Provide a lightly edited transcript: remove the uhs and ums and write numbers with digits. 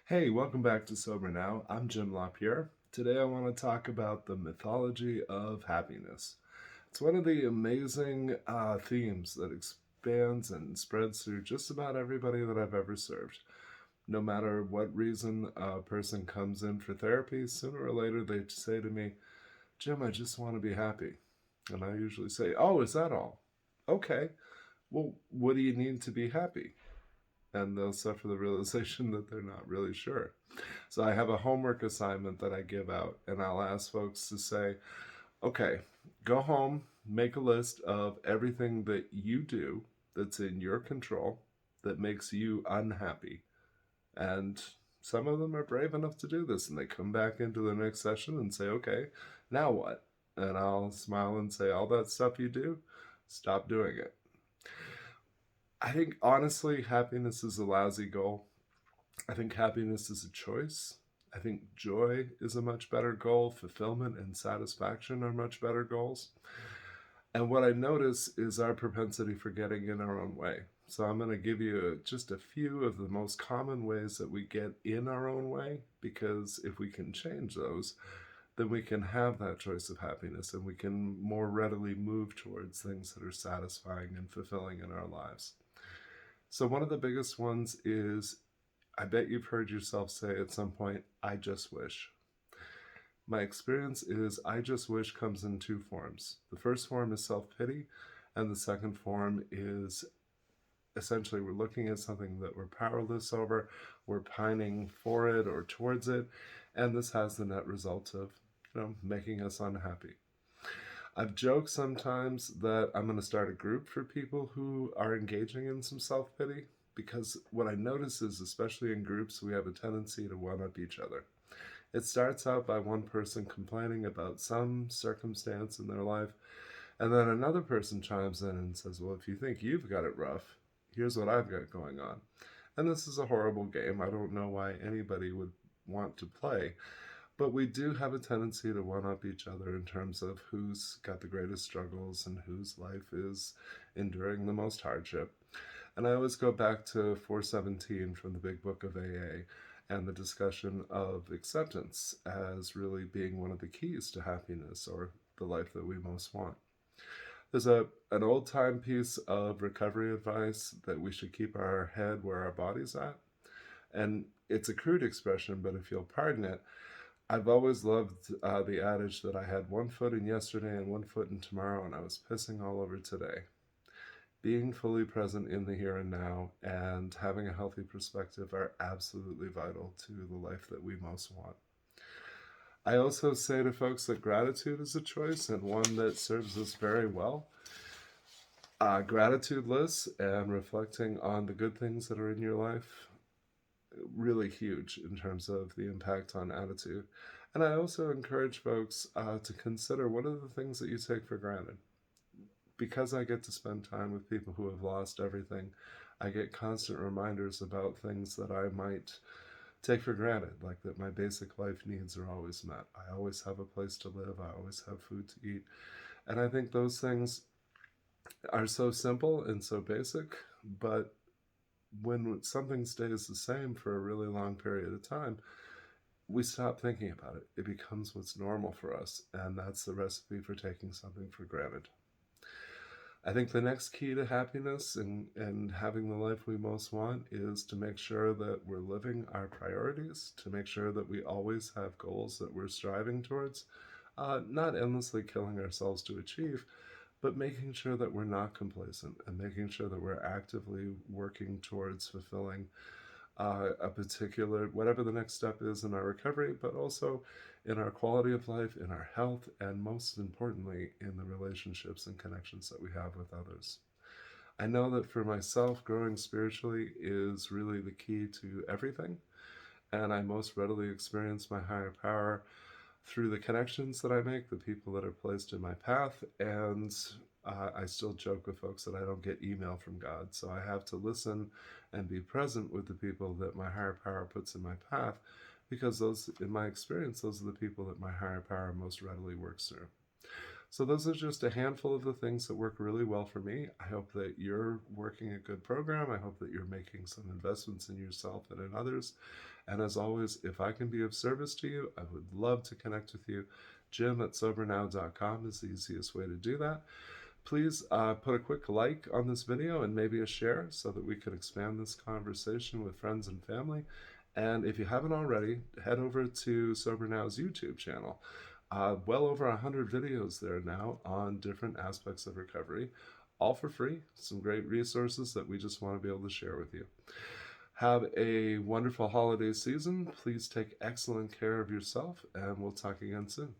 Hey, welcome back to Sober Now. I'm Jim LaPierre. Today I want to talk about the mythology of happiness. It's one of the amazing themes that expands and spreads through just about everybody that I've ever served. No matter what reason a person comes in for therapy, sooner or later they say to me, Jim, I just want to be happy. And I usually say, Oh, is that all? Okay. Well, what do you need to be happy? And they'll suffer the realization that they're not really sure. So I have a homework assignment that I give out, and I'll ask folks to say, okay, go home, make a list of everything that you do that's in your control that makes you unhappy. And some of them are brave enough to do this, and they come back into the next session and say, okay, now what? And I'll smile and say, all that stuff you do, stop doing it. I think honestly, happiness is a lousy goal. I think happiness is a choice. I think joy is a much better goal. Fulfillment and satisfaction are much better goals. And what I notice is our propensity for getting in our own way. So I'm going to give you just a few of the most common ways that we get in our own way, because if we can change those, then we can have that choice of happiness and we can more readily move towards things that are satisfying and fulfilling in our lives. So, one of the biggest ones is I bet you've heard yourself say at some point, I just wish. My experience is I just wish comes in two forms. The first form is self pity, and the second form is essentially we're looking at something that we're powerless over, we're pining for it or towards it, and this has the net result of, making us unhappy. I've joked sometimes that I'm going to start a group for people who are engaging in some self pity, because what I notice is, especially in groups, we have a tendency to one up each other. It starts out by one person complaining about some circumstance in their life, and then another person chimes in and says, well, if you think you've got it rough, here's what I've got going on. And this is a horrible game. I don't know why anybody would want to play. But we do have a tendency to one up each other in terms of who's got the greatest struggles and whose life is enduring the most hardship. And I always go back to 417 from the Big Book of AA and the discussion of acceptance as really being one of the keys to happiness or the life that we most want. There's an old time piece of recovery advice that we should keep our head where our body's at. And it's a crude expression, but if you'll pardon it, I've always loved the adage that I had one foot in yesterday and one foot in tomorrow, and I was pissing all over today. Being fully present in the here and now and having a healthy perspective are absolutely vital to the life that we most want. I also say to folks that gratitude is a choice and one that serves us very well. Gratitude lists and reflecting on the good things that are in your life, really huge in terms of the impact on attitude. And I also encourage folks to consider what are the things that you take for granted. Because I get to spend time with people who have lost everything, I get constant reminders about things that I might take for granted, like that my basic life needs are always met. I always have a place to live, I always have food to eat. And I think those things are so simple and so basic, but when something stays the same for a really long period of time, we stop thinking about it. It becomes what's normal for us, and that's the recipe for taking something for granted. I think the next key to happiness and having the life we most want is to make sure that we're living our priorities, to make sure that we always have goals that we're striving towards, not endlessly killing ourselves to achieve, but making sure that we're not complacent and making sure that we're actively working towards fulfilling a particular, whatever the next step is in our recovery, but also in our quality of life, in our health, and most importantly, in the relationships and connections that we have with others. I know that for myself, growing spiritually is really the key to everything, and I most readily experience my higher power through the connections that I make, the people that are placed in my path, and I still joke with folks that I don't get email from God. So I have to listen and be present with the people that my higher power puts in my path, because those, in my experience, those are the people that my higher power most readily works through. So those are just a handful of the things that work really well for me. I hope that you're working a good program. I hope that you're making some investments in yourself and in others. And as always, if I can be of service to you, I would love to connect with you. Jim@sobernow.com is the easiest way to do that. Please put a quick like on this video and maybe a share so that we could expand this conversation with friends and family. And if you haven't already, head over to Sober Now's YouTube channel. Well over 100 videos there now on different aspects of recovery, all for free. Some great resources that we just want to be able to share with you. Have a wonderful holiday season. Please take excellent care of yourself, and we'll talk again soon.